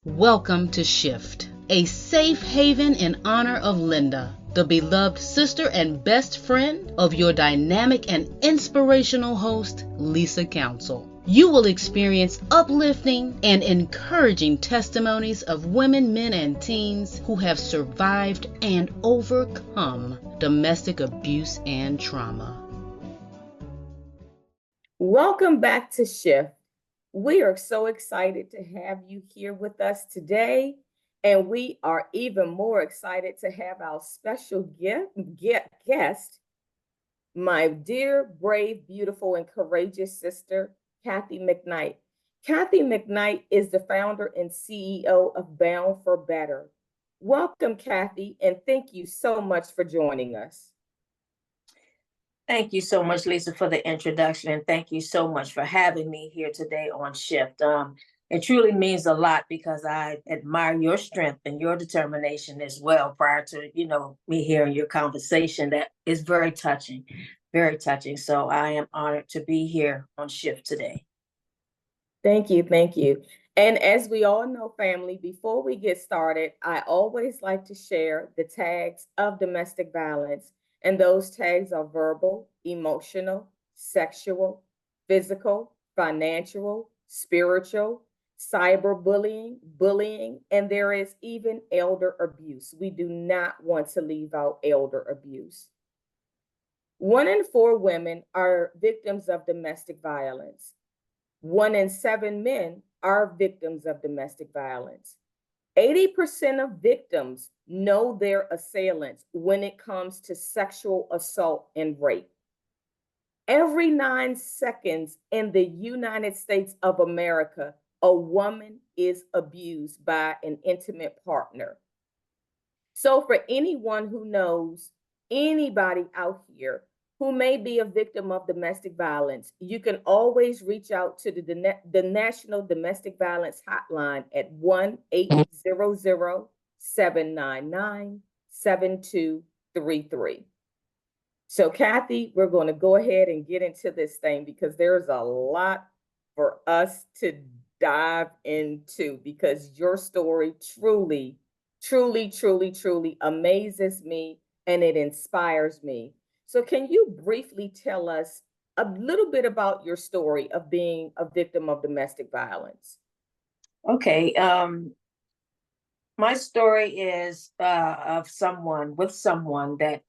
Welcome to S.H.I.F.T, a safe haven in honor of Linda, the beloved sister and best friend of your dynamic and inspirational host, Lisa Council. You will experience uplifting and encouraging testimonies of women, men, and teens who have survived and overcome domestic abuse and trauma. Welcome back to S.H.I.F.T. We are so excited to have you here with us today, and we are even more excited to have our special guest, my dear, brave, beautiful, and courageous sister, Kathy McKnight. Kathy McKnight is the founder and CEO of Bound for Better. Welcome, Kathy, and thank you so much for joining us. Thank you so much, Lisa, for the introduction, and thank you so much for having me here today on S.H.I.F.T. It truly means a lot because I admire your strength and your determination as well. Prior to me hearing your conversation, that is very touching, very touching. So I am honored to be here on S.H.I.F.T today. Thank you, thank you. And as we all know, family, before we get started, I always like to share the tags of domestic violence. And those tags are verbal, emotional, sexual, physical, financial, spiritual, cyberbullying, bullying, and there is even elder abuse. We do not want to leave out elder abuse. 1 in 4 women are victims of domestic violence. 1 in 7 men are victims of domestic violence. 80% of victims know their assailants when it comes to sexual assault and rape. Every 9 seconds in the United States of America, a woman is abused by an intimate partner. So for anyone who knows anybody out here who may be a victim of domestic violence, you can always reach out to the National Domestic Violence Hotline at 1-800-799-7233. So Kathy, we're going to go ahead and get into this thing because there's a lot for us to dive into because your story truly, truly, truly, truly amazes me and it inspires me. So can you briefly tell us a little bit about your story of being a victim of domestic violence? Okay. My story is of someone that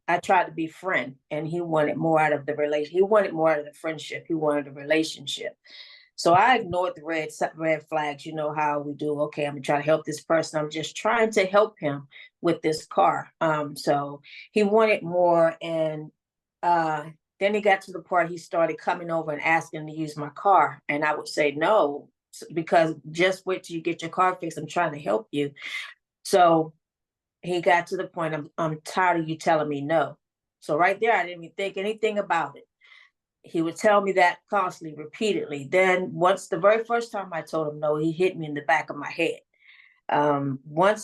I tried to befriend, and he wanted more out of the relation. He wanted more out of the friendship. He wanted a relationship. So I ignored the red flags. You know how we do. Okay, I'm gonna try to help this person. I'm just trying to help him with this car. So he wanted more, and then he got to the part he started coming over and asking to use my car, and I would say no because just wait till you get your car fixed. I'm trying to help you. So he got to the point, I'm tired of you telling me no. So right there, I didn't even think anything about it. He would tell me that constantly, repeatedly. Then once, the very first time I told him no, he hit me in the back of my head. Once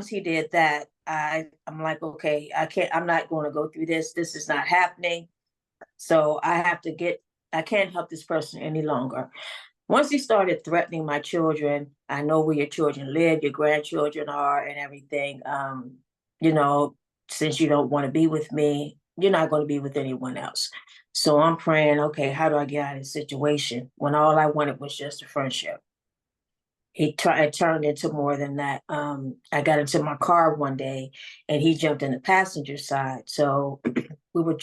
he did that, I'm like, okay, I'm not going to go through this. This is not happening. So I can't help this person any longer. Once he started threatening my children, I know where your children live, your grandchildren are, and everything. Since you don't want to be with me, you're not going to be with anyone else. So I'm praying, okay, how do I get out of this situation when all I wanted was just a friendship? It turned into more than that. I got into my car one day and he jumped in the passenger side. So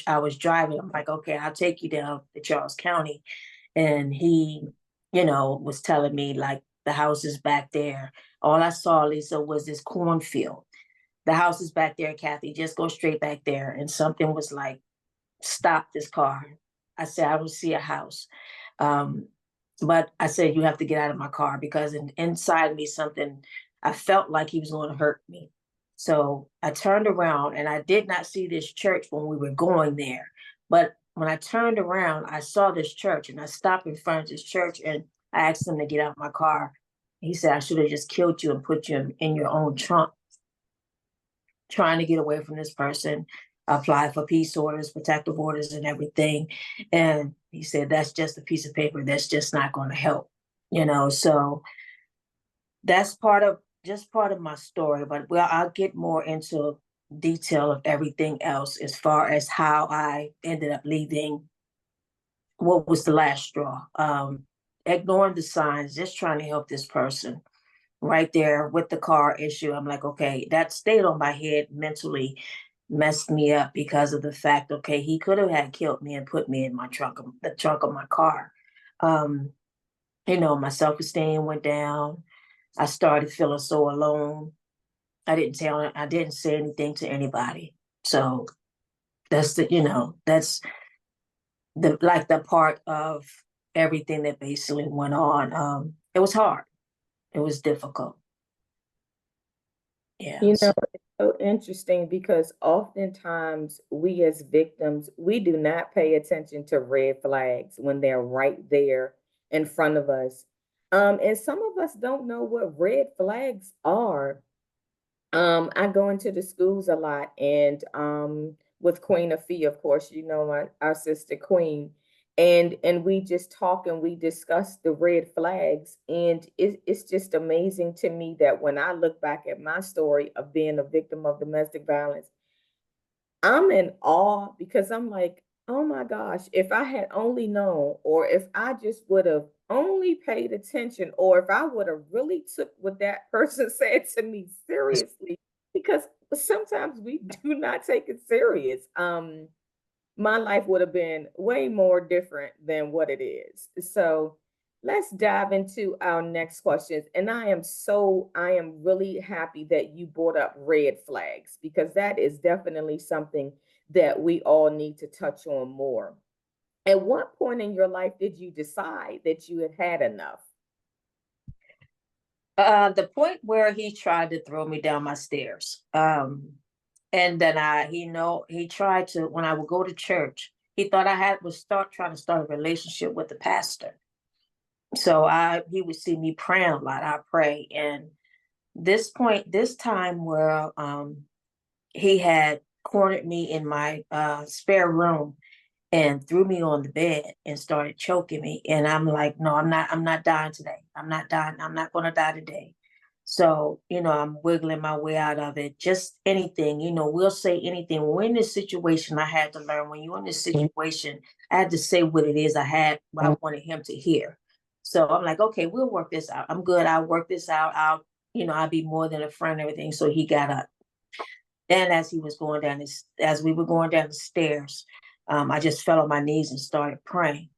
I was driving. I'm like, okay, I'll take you down to Charles County. And he, was telling me like the house is back there. All I saw, Lisa, was this cornfield. The house is back there, Kathy. Just go straight back there. And something was like, stop this car. I said, I don't see a house. But I said, you have to get out of my car because inside me, I felt like he was going to hurt me. So I turned around and I did not see this church when we were going there. But when I turned around, I saw this church and I stopped in front of this church and I asked him to get out of my car. He said, I should have just killed you and put you in your own trunk. Trying to get away from this person, apply for peace orders, protective orders, and everything. And he said, that's just a piece of paper. That's just not going to help, So that's just part of my story, but well, I'll get more into detail of everything else as far as how I ended up leaving. What was the last straw? Ignoring the signs, just trying to help this person. Right there with the car issue, I'm like, okay, that stayed on my head mentally, messed me up because of the fact, okay, he could have had killed me and put me in the trunk of my car. Um, my self-esteem went down. I started feeling so alone. I didn't say anything to anybody. So that's the part of everything that basically went on. It was hard. It was difficult. Yeah. You know, it's so interesting because oftentimes we as victims, we do not pay attention to red flags when they're right there in front of us. And some of us don't know what red flags are. I go into the schools a lot, and with Queen Afia, of course, our sister Queen, and we just talk and we discuss the red flags, and it's just amazing to me that when I look back at my story of being a victim of domestic violence, I'm in awe because I'm like, oh my gosh, if I had only known, or if I just would have only paid attention, or if I would have really took what that person said to me seriously, because sometimes we do not take it serious. My life would have been way more different than what it is. So let's dive into our next questions. And I am really happy that you brought up red flags because that is definitely something that we all need to touch on more. At what point in your life did you decide that you had had enough? The point where he tried to throw me down my stairs. And then he tried to, when I would go to church, he thought trying to start a relationship with the pastor. So he would see me praying a lot. I pray. And this time where he had cornered me in my spare room and threw me on the bed and started choking me. And I'm like, no, I'm not dying today. I'm not dying. I'm not going to die today. So, I'm wiggling my way out of it. Just anything, we'll say anything. When we're in this situation, I had to learn when you're in this situation, I had to say what it is what I wanted him to hear. So I'm like, okay, we'll work this out. I'm good. I'll work this out. I'll be more than a friend and everything. So he got up. Then as we were going down the stairs, I just fell on my knees and started praying.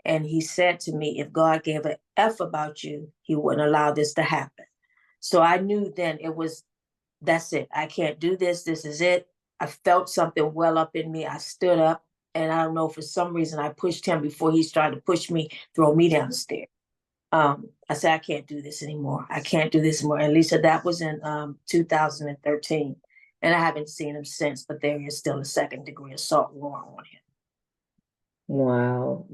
And he said to me, if God gave an F about you, he wouldn't allow this to happen. So I knew then that's it. I can't do this. This is it. I felt something well up in me. I stood up, and I don't know, for some reason I pushed him before he started to push me, throw me down the stairs. I said, I can't do this anymore. I can't do this anymore. And Lisa, that was in 2013. And I haven't seen him since, but there is still a second-degree assault warrant on him. Wow,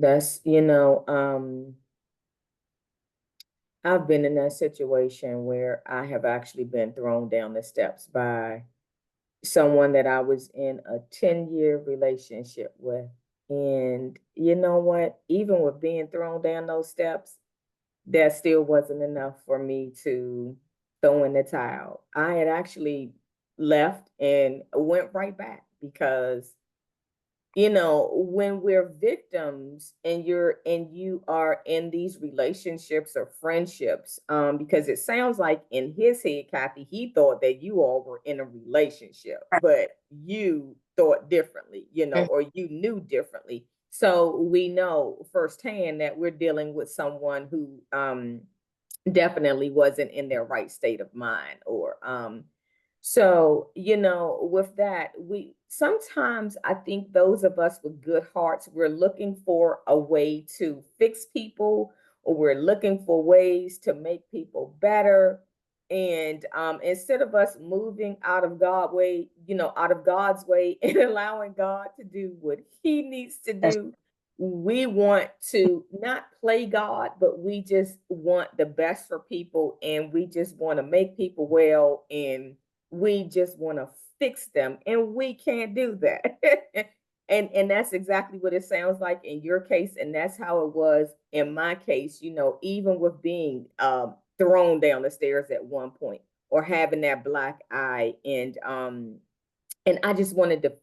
I've been in that situation where I have actually been thrown down the steps by someone that I was in a 10-year relationship with. And you know what? Even with being thrown down those steps, that still wasn't enough for me to throw in the towel. I had actually left and went right back because when we're victims and you are in these relationships or friendships, because it sounds like in his head, Kathy, he thought that you all were in a relationship, but you thought differently, or you knew differently. So we know firsthand that we're dealing with someone who definitely wasn't in their right state of mind, or so, with that, we sometimes, I think those of us with good hearts, we're looking for a way to fix people, or we're looking for ways to make people better. And instead of us moving out of God's way and allowing God to do what he needs to That's do, we want to not play God, but we just want the best for people, and we just want to make people well, and we just want to fix them, and we can't do that. And that's exactly what it sounds like in your case, and that's how it was in my case. Even with being thrown down the stairs at one point, or having that black eye. And I just wanted to,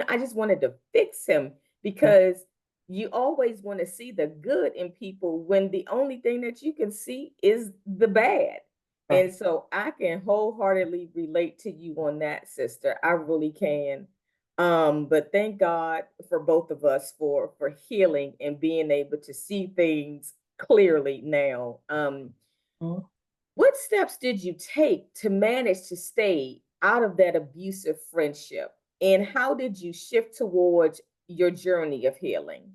I just wanted to fix him, because you always want to see the good in people when the only thing that you can see is the bad. Right. And so I can wholeheartedly relate to you on that, sister. I really can. But thank God for both of us for healing and being able to see things clearly now. Mhm. What steps did you take to manage to stay out of that abusive friendship? And how did you shift towards your journey of healing?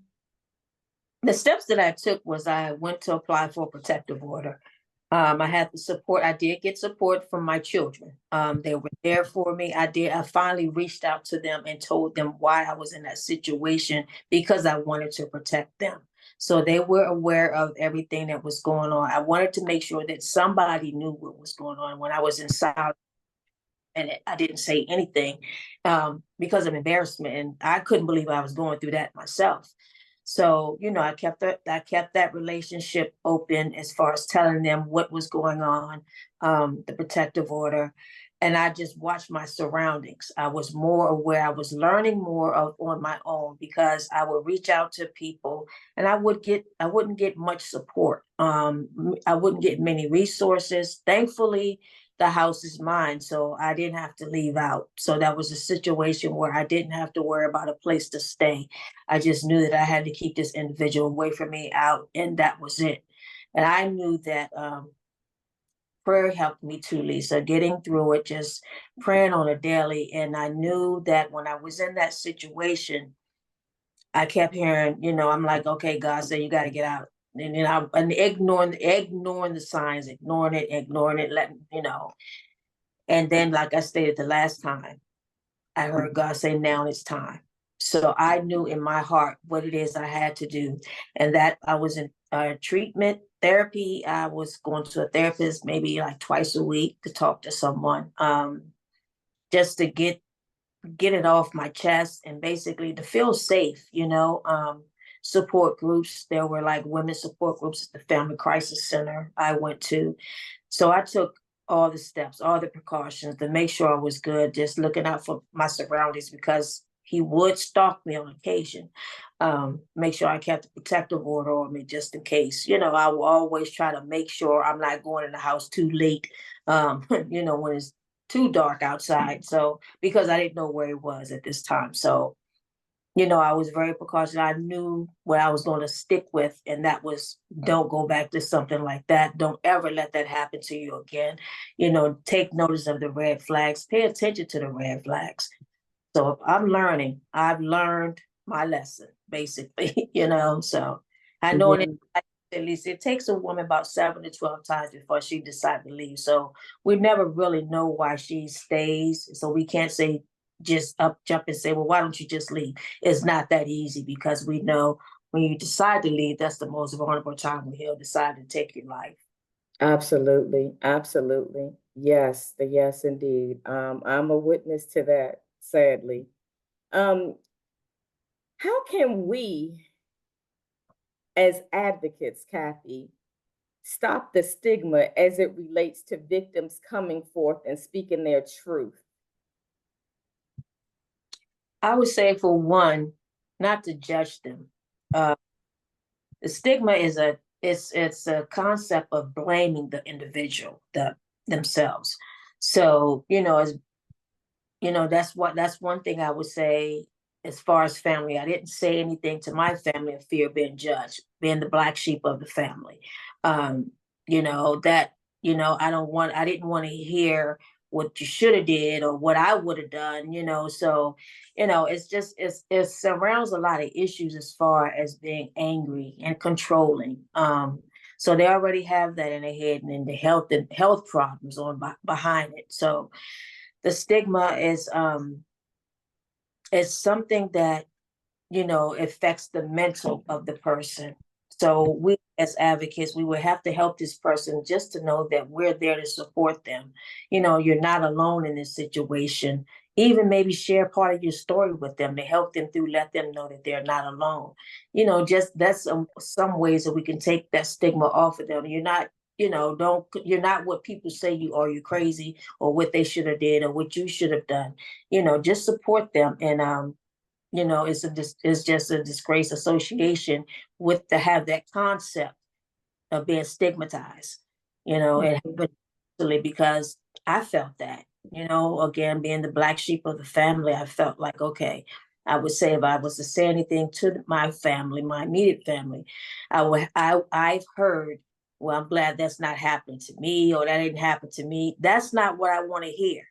The steps that I took was I went to apply for a protective order. I had the support. I did get support from my children. They were there for me. I finally reached out to them and told them why I was in that situation, because I wanted to protect them. So they were aware of everything that was going on. I wanted to make sure that somebody knew what was going on when I was inside, and I didn't say anything because of embarrassment. And I couldn't believe I was going through that myself. So, I kept that relationship open as far as telling them what was going on, the protective order. And I just watched my surroundings. I was more aware. I was learning more on my own, because I would reach out to people and I wouldn't get much support. I wouldn't get many resources. Thankfully, the house is mine, so I didn't have to leave out. So that was a situation where I didn't have to worry about a place to stay. I just knew that I had to keep this individual away from me out, and that was it. And I knew that prayer helped me too, Lisa, getting through it, just praying on a daily. And I knew that when I was in that situation, I kept hearing, I'm like, okay, God said you got to get out. And ignoring the signs, ignoring it, letting. And then, like I stated the last time, I heard God say, now it's time. So I knew in my heart what it is I had to do, and that I was in treatment therapy. I was going to a therapist maybe like twice a week to talk to someone, just to get it off my chest, and basically to feel safe. Support groups. There were like women support groups at the Family Crisis Center I went to. So I took all the steps, all the precautions to make sure I was good, just looking out for my surroundings, because he would stalk me on occasion. Make sure I kept a protective order on me just in case. I will always try to make sure I'm not going in the house too late, when it's too dark outside. So, because I didn't know where he was at this time. So, I was very precautious. I knew what I was going to stick with, and that was, don't go back to something like that. Don't ever let that happen to you again. Take notice of the red flags. Pay attention to the red flags. So I'm learning. I've learned my lesson, basically. So I know it, at least it takes a woman about 7 to 12 times before she decides to leave. So we never really know why she stays. So we can't say just up jump and say, well, why don't you just leave? It's not that easy, because we know when you decide to leave, that's the most vulnerable time when he'll decide to take your life. Absolutely. Absolutely. Yes, yes, indeed. I'm a witness to that, sadly. Um, how can we, as advocates, Kathy, stop the stigma as it relates to victims coming forth and speaking their truth? I would say, for one, not to judge them. The stigma is it's a concept of blaming the individual, themselves. So, that's one thing I would say. As far as family, I didn't say anything to my family of fear of being judged, being the black sheep of the family. That, I didn't want to hear what you should have did or what I would have done. So, it surrounds a lot of issues as far as being angry and controlling. So they already have that in their head, and the health problems behind it. So the stigma is something that affects the mental of the person. So we, as advocates, we would have to help this person, just to know that we're there to support them. You're not alone in this situation. Even maybe share part of your story with them to help them through, let them know that they're not alone. Just that's some ways that we can take that stigma off of them. You're not you're not what people say you are. You crazy, or what they should have did, or what you should have done. Just support them. And it's just a disgrace association with to have that concept of being stigmatized, and because I felt that, again, being the black sheep of the family, I felt like, okay, I would say if I was to say anything to my family, my immediate family, I've heard, well, I'm glad that's not happening to me, or that didn't happen to me. That's not what I want to hear.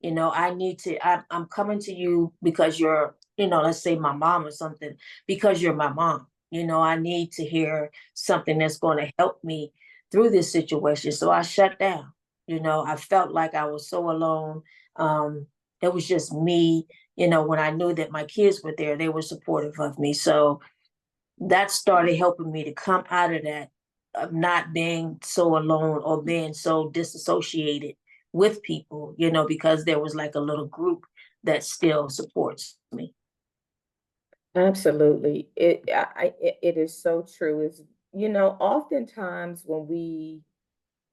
I'm coming to you because you're, let's say my mom or something, because you're my mom. I need to hear something that's going to help me through this situation. So I shut down. I felt like I was so alone. It was just me. When I knew that my kids were there, they were supportive of me. So that started helping me to come out of that, of not being so alone or being so disassociated with people, because there was like a little group that still supports me. Absolutely. It is so true. Oftentimes when we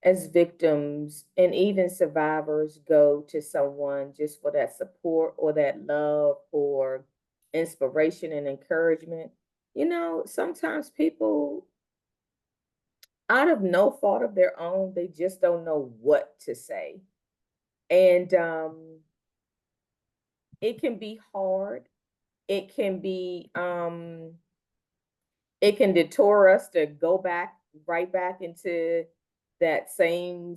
as victims and even survivors go to someone just for that support or that love or inspiration and encouragement, sometimes people, out of no fault of their own, they just don't know what to say. And it can be hard. It can be it can detour us to go back right back into that same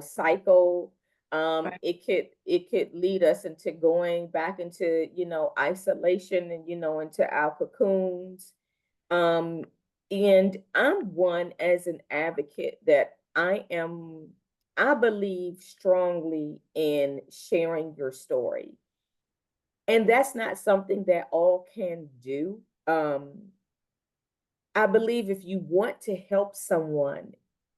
cycle. Right. It could lead us into going back into isolation and into our cocoons. um and I'm one as an advocate that I believe strongly in sharing your story, and that's not something that all can do. I believe if you want to help someone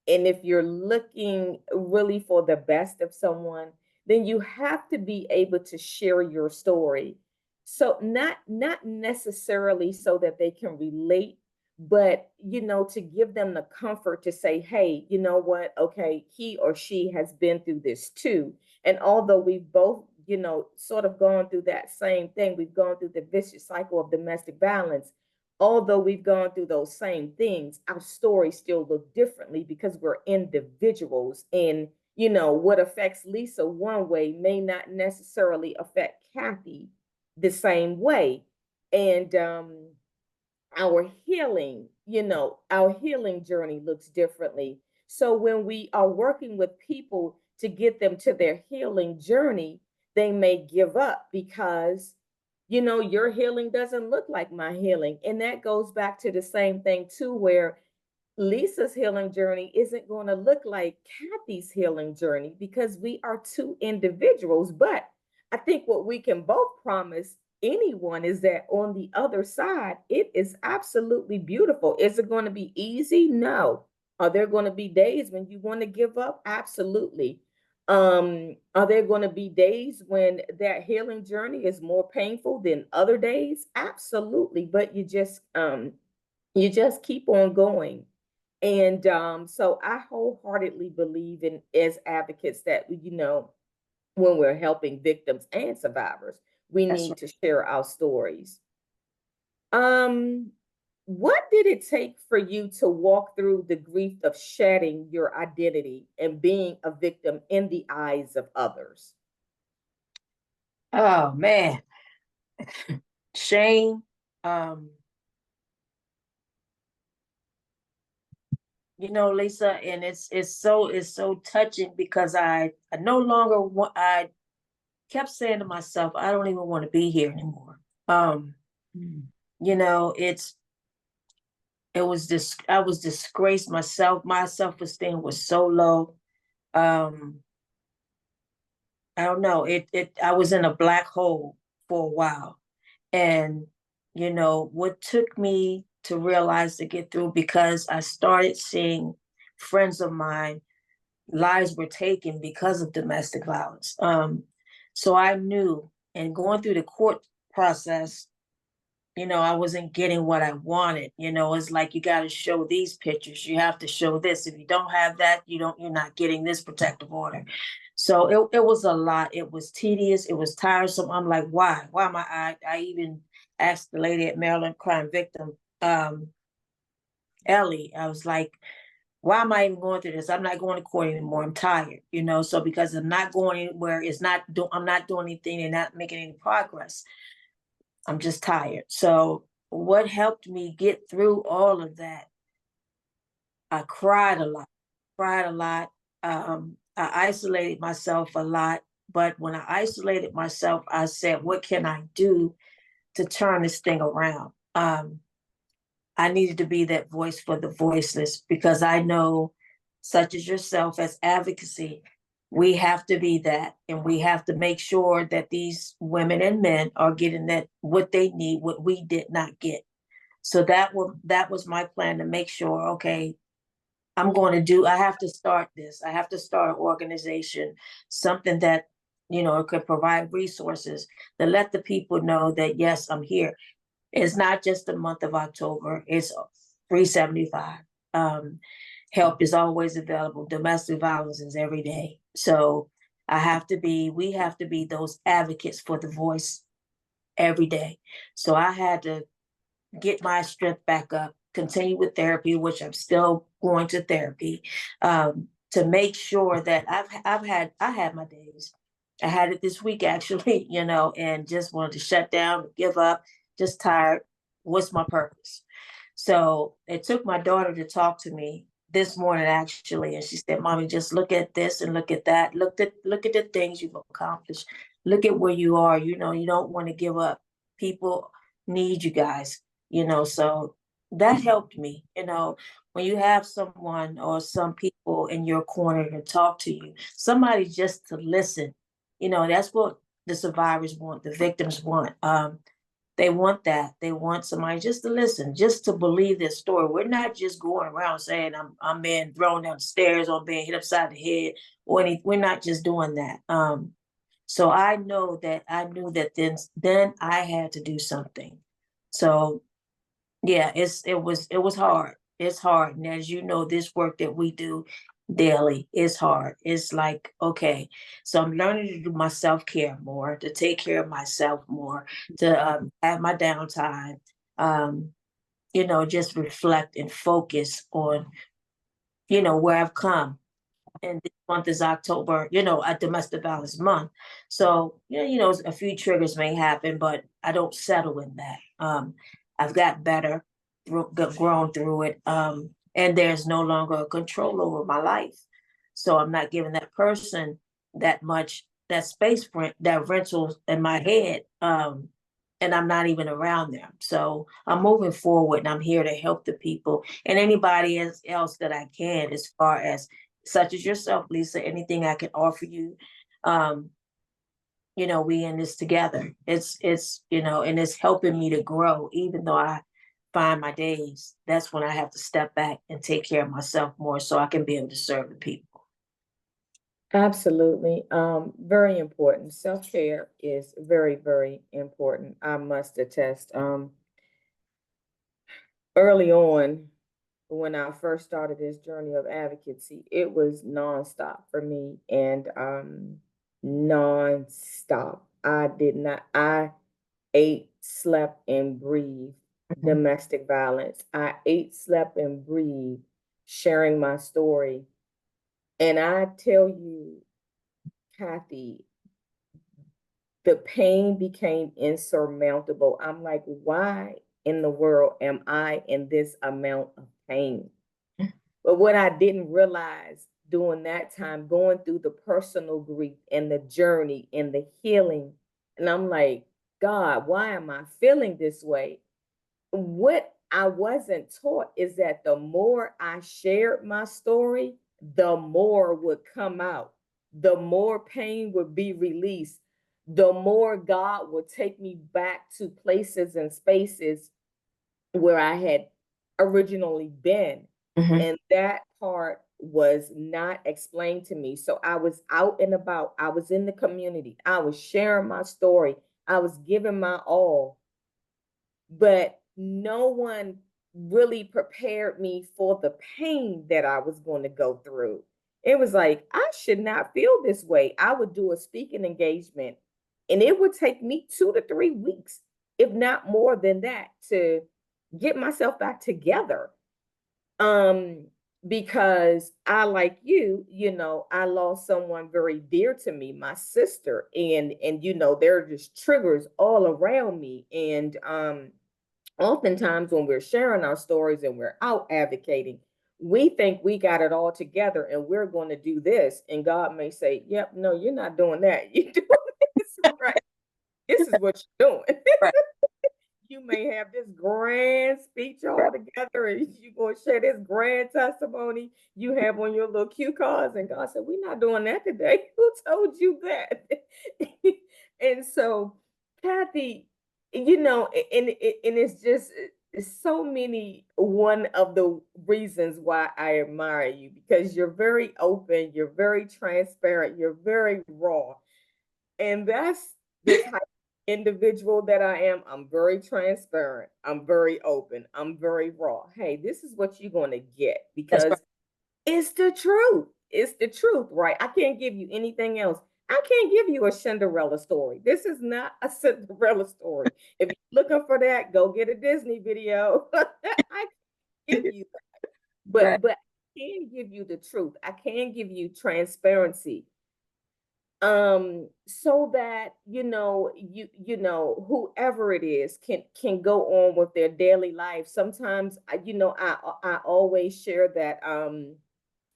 and if you're looking really for the best of someone, then you have to be able to share your story. So not necessarily so that they can relate, but to give them the comfort to say, hey, you know what? Okay, he or she has been through this too. And although we've both, sort of gone through that same thing, we've gone through the vicious cycle of domestic violence. Although we've gone through those same things, our stories still look differently because we're individuals. And, what affects Lisa one way may not necessarily affect Kathy the same way. And our healing journey looks differently. So when we are working with people to get them to their healing journey, they may give up because your healing doesn't look like my healing. And that goes back to the same thing too, where Lisa's healing journey isn't going to look like Kathy's healing journey because we are two individuals. But I think what we can both promise anyone is that on the other side, it is absolutely beautiful. Is it going to be easy? No. Are there going to be days when you want to give up? Absolutely. Are there going to be days when that healing journey is more painful than other days? Absolutely. But you just keep on going. And so I wholeheartedly believe in, as advocates, that when we're helping victims and survivors, we That's need right. to share our stories. Um, what did it take for you to walk through the grief of shedding your identity and being a victim in the eyes of others? Oh man, shame. Um, Lisa, and it's so touching because I no longer want. I kept saying to myself, I don't even want to be here anymore. Um, it's it was this. I was disgraced myself. My self-esteem was so low. Um, I don't know. I was in a black hole for a while. And, what took me to realize to get through, because I started seeing friends of mine, lives were taken because of domestic violence. So I knew, and going through the court process, I wasn't getting what I wanted. It's like, you got to show these pictures. You have to show this. If you don't have that, you're not getting this protective order. So it was a lot. It was tedious. It was tiresome. I'm like, why? Why am I even asked the lady at Maryland crime victim, Ellie, I was like, why am I even going through this? I'm not going to court anymore. I'm tired, So because I'm not going anywhere, I'm not doing anything and not making any progress. I'm just tired. So what helped me get through all of that? I cried a lot, cried a lot. I isolated myself a lot. But when I isolated myself, I said, what can I do to turn this thing around? I needed to be that voice for the voiceless, because I know, such as yourself, as advocacy, we have to be that, and we have to make sure that these women and men are getting that what they need, what we did not get. So that was my plan, to make sure, okay, I have to start this. I have to start an organization, something that, could provide resources to let the people know that, yes, I'm here. It's not just the month of October, it's 375. Help is always available. Domestic violence is every day. So we have to be those advocates for the voice every day. So I had to get my strength back up, continue with therapy, which I'm still going to therapy, to make sure that I had my days. I had it this week actually, and just wanted to shut down, give up, just tired. What's my purpose? So it took my daughter to talk to me this morning actually, and she said, "Mommy, just look at this and look at that. Look at the things you've accomplished. Look at where you are. You don't want to give up. People need you guys." So that helped me. When you have someone or some people in your corner to talk to you, somebody just to listen, that's what the survivors want, the victims want. They want that. They want somebody just to listen, just to believe their story. We're not just going around saying I'm being thrown down the stairs or being hit upside the head or anything. We're not just doing that. So I knew that then I had to do something. So yeah, it was hard. It's hard. And as you know, this work that we do daily is hard. It's like, okay, so I'm learning to do my self-care more, to take care of myself more, to have my downtime, just reflect and focus on, where I've come. And this month is October, a domestic violence month. So, a few triggers may happen, but I don't settle in that. I've got better, grown through it. And there's no longer a control over my life. So I'm not giving that person that space rent, that rental in my head. And I'm not even around them. So I'm moving forward, and I'm here to help the people and anybody else that I can, as far as such as yourself, Lisa, anything I can offer you. We in this together. It's and it's helping me to grow, even though I find my days. That's when I have to step back and take care of myself more so I can be able to serve the people. Absolutely. Very important. Self-care is very, very important. I must attest. Early on, when I first started this journey of advocacy, it was nonstop for me, and nonstop. I ate, slept, and breathed domestic violence. I ate, slept, and breathed sharing my story. And I tell you, Kathy, the pain became insurmountable. I'm like, why in the world am I in this amount of pain? But what I didn't realize during that time, going through the personal grief and the journey and the healing, and I'm like, God, why am I feeling this way? What I wasn't taught is that the more I shared my story, the more would come out, the more pain would be released, the more God would take me back to places and spaces where I had originally been. Mm-hmm. And that part was not explained to me. So I was out and about, I was in the community, I was sharing my story, I was giving my all. but no one really prepared me for the pain that I was going to go through. It was like, I should not feel this way. I would do a speaking engagement and it would take me 2 to 3 weeks, if not more than that, to get myself back together. Um, because I, like you, I lost someone very dear to me, my sister, and there are just triggers all around me. And oftentimes when we're sharing our stories and we're out advocating, we think we got it all together and we're going to do this. And God may say, yep, no, you're not doing that. You're doing this right. This is what you're doing. Right. You may have this grand speech all together and you're going to share this grand testimony you have on your little cue cards. And God said, we're not doing that today. Who told you that? And so, Kathy, and it's just so many, one of the reasons why I admire you, because you're very open, you're very transparent, you're very raw. And that's the type of individual that I am. I'm very transparent. I'm very open. I'm very raw. Hey, this is what you're going to get That's right. because it's the truth. It's the truth, right? I can't give you anything else. I can't give you a Cinderella story. This is not a Cinderella story. If you're looking for that, go get a Disney video. I can give you that. Right. But I can give you the truth. I can give you transparency, so that whoever it is can go on with their daily life. Sometimes I always share that,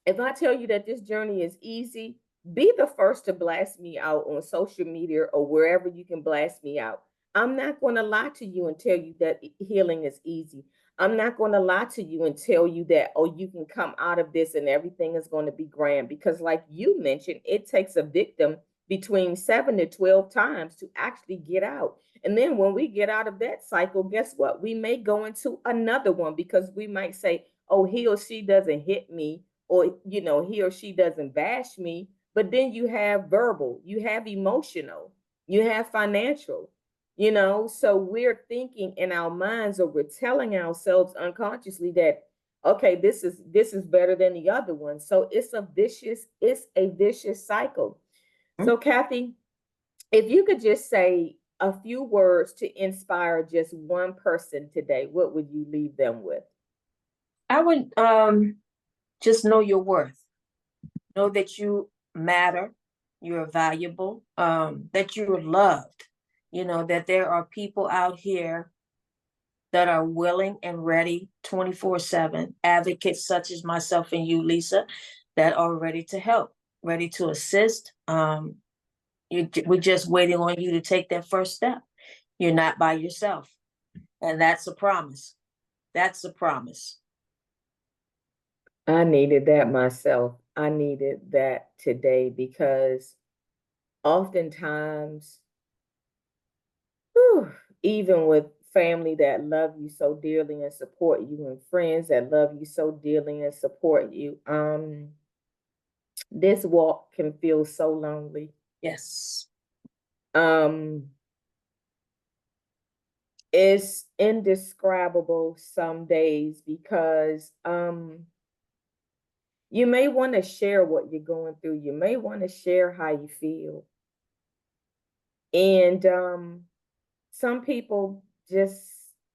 if I tell you that this journey is easy, be the first to blast me out on social media or wherever you can blast me out. I'm not going to lie to you and tell you that healing is easy. I'm not going to lie to you and tell you that, oh, you can come out of this and everything is going to be grand. Because, like you mentioned, it takes a victim between 7 to 12 times to actually get out. And then when we get out of that cycle, guess what? We may go into another one because we might say, oh, he or she doesn't hit me, or he or she doesn't bash me. But then you have verbal, you have emotional, you have financial. So we're thinking in our minds, or we're telling ourselves unconsciously that, okay, this is better than the other one. So it's a vicious cycle. So, Kathy, if you could just say a few words to inspire just one person today, what would you leave them with? I would just know your worth. Know that you matter, you're valuable, that you're loved. That there are people out here that are willing and ready 24/7, advocates such as myself and you, Lisa, that are ready to help, ready to assist. We're just waiting on you to take that first step. You're not by yourself. And that's a promise. That's a promise. I needed that myself. I needed that today because oftentimes, whew, even with family that love you so dearly and support you, and friends that love you so dearly and support you, this walk can feel so lonely. Yes. Um, it's indescribable some days because you may want to share what you're going through. You may want to share how you feel. And some people just,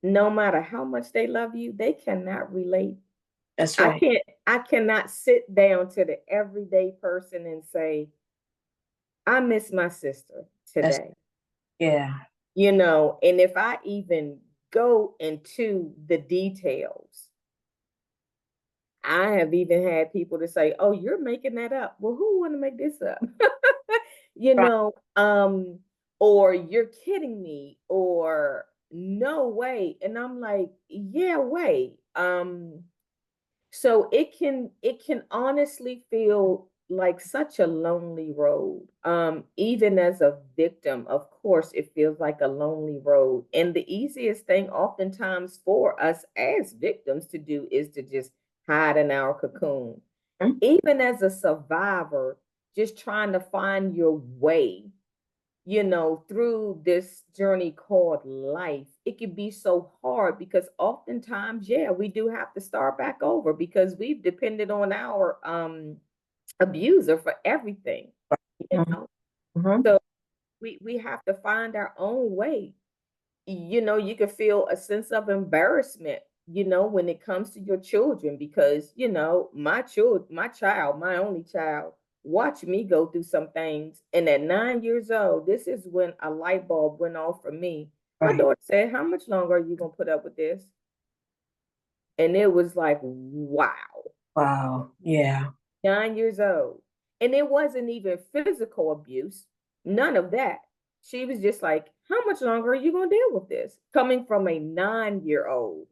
no matter how much they love you, they cannot relate. That's I right. can't, I cannot sit down to the everyday person and say, I miss my sister That's today. yeah. And if I even go into the details, I have even had people to say, "Oh, you're making that up." Well, who want to make this up? you Right. know, um, or you're kidding me, or no way. And I'm like, yeah, wait. So it can honestly feel like such a lonely road. Even as a victim, of course, it feels like a lonely road. And the easiest thing oftentimes for us as victims to do is to just hide in our cocoon. Mhm. Even as a survivor, just trying to find your way through this journey called life, it can be so hard because oftentimes, yeah, we do have to start back over because we've depended on our abuser for everything, you Mhm. know. Mhm. So we have to find our own way. You can feel a sense of embarrassment, when it comes to your children, because, my only child, watched me go through some things. And at 9 years old, this is when a light bulb went off for me. My Right. daughter said, "How much longer are you going to put up with this?" And it was like, wow, Wow. Yeah. 9 years old. And it wasn't even physical abuse, none of that. She was just like, "How much longer are you going to deal with this?" Coming from a 9 year old.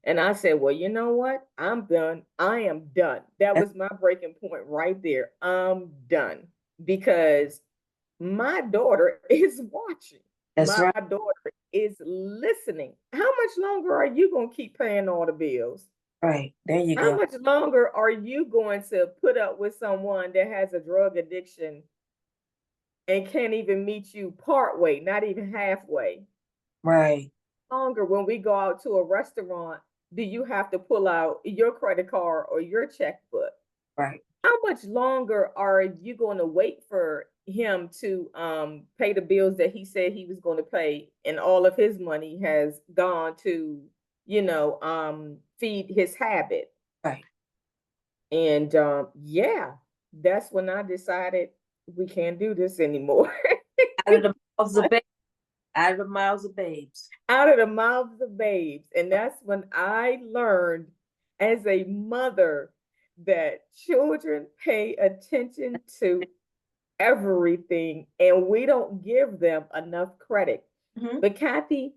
And I said, "Well, you know what? I'm done. I am done." That That- was my breaking point right there. I'm done because my daughter is watching. That's My right. daughter is listening. How much longer are you going to keep paying all the bills? Right. There you How go. much longer are you going to put up with someone that has a drug addiction and can't even meet you part way, not even halfway? Right. Longer when we go out to a restaurant, do you have to pull out your credit card or your checkbook? Right. How much longer are you going to wait for him to pay the bills that he said he was going to pay, and all of his money has gone to, feed his habit? Right. And yeah, that's when I decided we can't do this anymore. Out of the mouths of babes. Out of the mouths of babes. Out of the mouths of babes. And that's when I learned as a mother that children pay attention to everything and we don't give them enough credit. Mhm. But Kathy,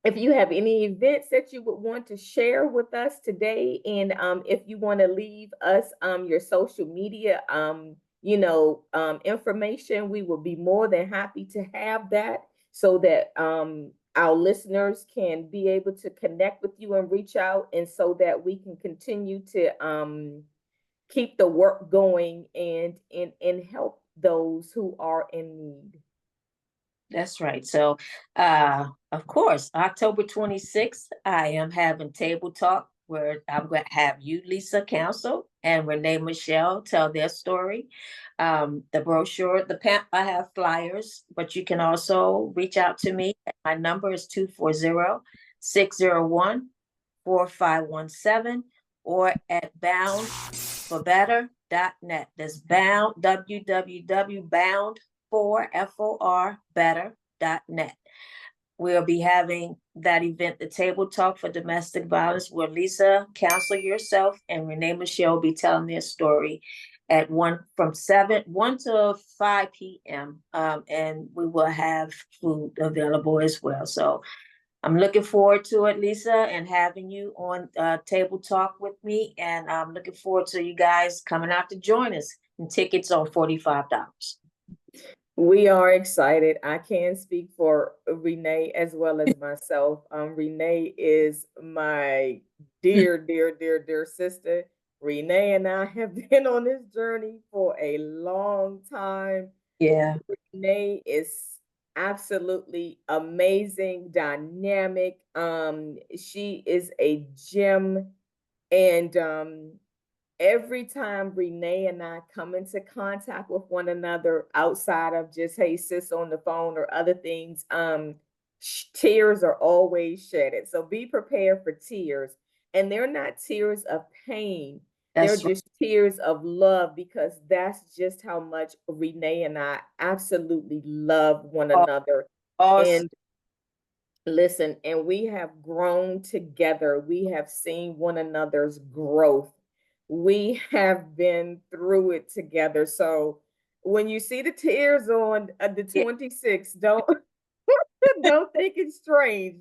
if you have any events that you would want to share with us today, and if you want to leave us your social media information, we will be more than happy to have that so that our listeners can be able to connect with you and reach out, and so that we can continue to keep the work going and help those who are in need. That's right. So, of course, October 26th, I am having table talk where I'm going to have you, Lisa Council, and Renee Michelle tell their story. The brochure, I have flyers, but you can also reach out to me. My number is 240-601-4517 or at boundforbetter.net. That's bound, www.bound for better.net. We'll be having that event, the Table Talk for Domestic Violence, where Lisa, Counselor yourself, and Renee Michelle will be telling their story at 1 to 5 p.m. And we will have food available as well. So I'm looking forward to it, Lisa, and having you on Table Talk with me. And I'm looking forward to you guys coming out to join us. And tickets are $45. We are excited. I can speak for Renee as well as myself. Renee is my dear, dear, dear, dear sister. Renee and I have been on this journey for a long time. Yeah. Renee is absolutely amazing, dynamic. She is a gem, and every time Renee and I come into contact with one another outside of just, "Hey sis," on the phone or other things, tears are always shedded. So be prepared for tears. And they're not tears of pain. They're That's right. just tears of love, because that's just how much Renee and I absolutely love one another. Awesome. And listen, and we have grown together. We have seen one another's growth. We have been through it together. So when you see the tears on the Yeah. 26th, don't don't think it's strange.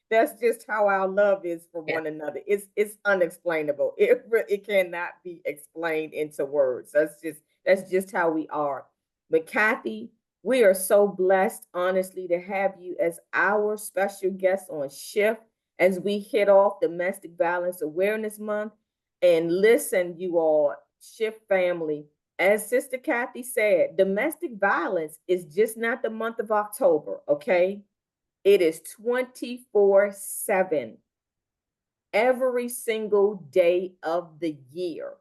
That's just how our love is for Yeah. one another. It's unexplainable. It cannot be explained into words. That's just how we are. But Kathy, we are so blessed, honestly, to have you as our special guest on Shift as we hit off Domestic Violence Awareness Month. And listen, you all, Shift family, as Sister Kathy said, domestic violence is just not the month of October, okay? It is 24/7, every single day of the year,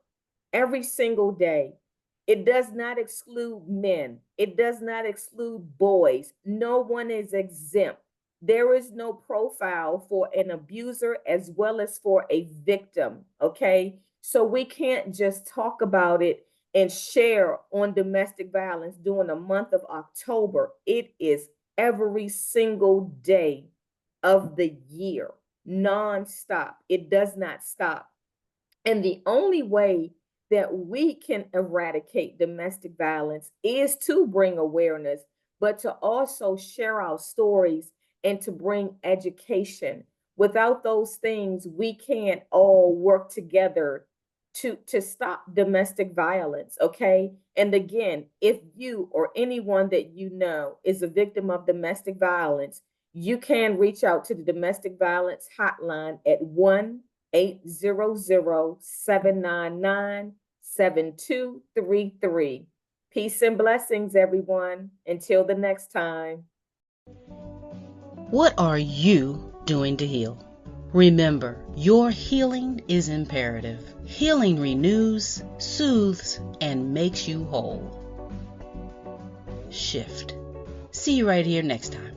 every single day. It does not exclude men. It does not exclude boys. No one is exempt. There is no profile for an abuser as well as for a victim, okay? So we can't just talk about it and share on domestic violence during the month of October. It is every single day of the year, nonstop. It does not stop. And the only way that we can eradicate domestic violence is to bring awareness, but to also share our stories and to bring education. Without those things, we can't all work together to stop domestic violence, okay? And again, if you or anyone that you know is a victim of domestic violence, you can reach out to the domestic violence hotline at 1-800-799-7233. Peace and blessings, everyone. Until the next time. What are you doing to heal? Remember, your healing is imperative. Healing renews, soothes, and makes you whole. Shift. See you right here next time.